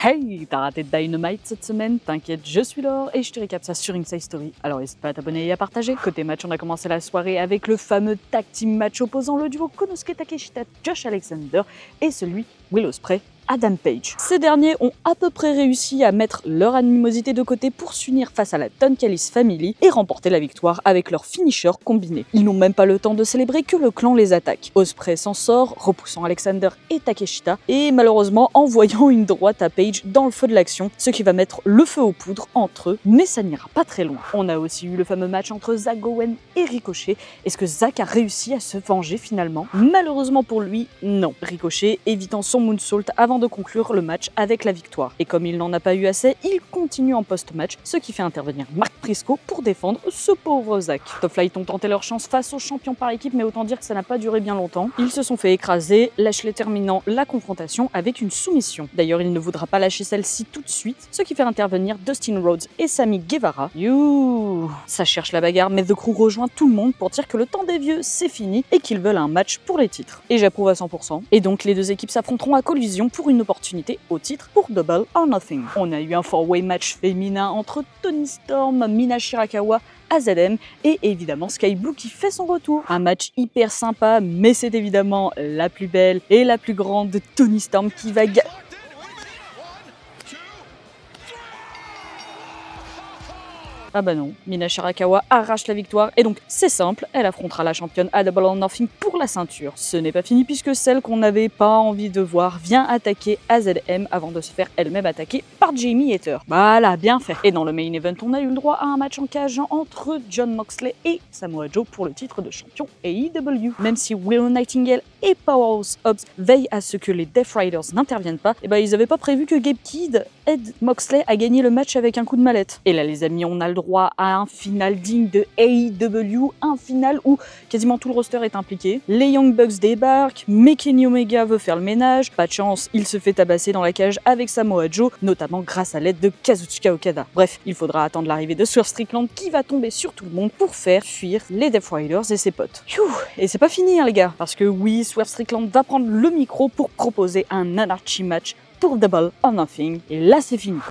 Hey, t'as raté Dynamite cette semaine? T'inquiète, je suis Laure et je te récap ça sur Inside Story. Alors n'hésite pas à t'abonner et à partager. Côté match, on a commencé la soirée avec le fameux tag team match opposant le duo Konosuke Takeshita, Josh Alexander et celui Will Ospreay, Adam Page. Ces derniers ont à peu près réussi à mettre leur animosité de côté pour s'unir face à la Don Callis Family et remporter la victoire avec leur finisher combiné. Ils n'ont même pas le temps de célébrer que le clan les attaque. Ospreay s'en sort, repoussant Alexander et Takeshita et malheureusement envoyant une droite à Page dans le feu de l'action, ce qui va mettre le feu aux poudres entre eux, mais ça n'ira pas très loin. On a aussi eu le fameux match entre Zack Gowen et Ricochet. Est-ce que Zack a réussi à se venger finalement? Malheureusement pour lui, non. Ricochet évitant son moonsault avant de conclure le match avec la victoire. Et comme il n'en a pas eu assez, il continue en post-match, ce qui fait intervenir Mark Briscoe pour défendre ce pauvre Zack. Top Flight ont tenté leur chance face aux champions par équipe, mais autant dire que ça n'a pas duré bien longtemps. Ils se sont fait écraser, Lashley terminant la confrontation avec une soumission. D'ailleurs, il ne voudra pas lâcher celle-ci tout de suite, ce qui fait intervenir Dustin Rhodes et Sammy Guevara. You, ça cherche la bagarre, mais The Crew rejoint tout le monde pour dire que le temps des vieux c'est fini et qu'ils veulent un match pour les titres. Et j'approuve à 100%. Et donc les deux équipes s'affronteront à collision pour une opportunité au titre pour Double or Nothing. On a eu un 4-way match féminin entre Toni Storm, Mina Shirakawa, AZM et évidemment Sky Blue qui fait son retour. Un match hyper sympa, mais c'est évidemment la plus belle et la plus grande de Toni Storm qui va Ah bah non, Mina Shirakawa arrache la victoire et donc c'est simple, elle affrontera la championne à Double or Nothing pour la ceinture. Ce n'est pas fini puisque celle qu'on n'avait pas envie de voir vient attaquer AZM avant de se faire elle-même attaquer par Jamie Hayter. Voilà, bien fait. Et dans le main event, on a eu le droit à un match en cage entre Jon Moxley et Samoa Joe pour le titre de champion AEW. Même si Willow Nightingale et Powerhouse Hobbs veillent à ce que les Death Riders n'interviennent pas, et ils avaient pas prévu que Gabe Kidd aide Moxley à gagner le match avec un coup de mallette. Et là les amis, on a le droit à un final digne de AEW, un final où quasiment tout le roster est impliqué. Les Young Bucks débarquent, mais Kenny Omega veut faire le ménage, pas de chance, il se fait tabasser dans la cage avec Samoa Joe, notamment grâce à l'aide de Kazuchika Okada. Bref, il faudra attendre l'arrivée de Swerve Strickland qui va tomber sur tout le monde pour faire fuir les Death Riders et ses potes. Et c'est pas fini les gars, parce que oui, Swerve Strickland va prendre le micro pour proposer un Anarchy match pour Double or Nothing, et là c'est fini.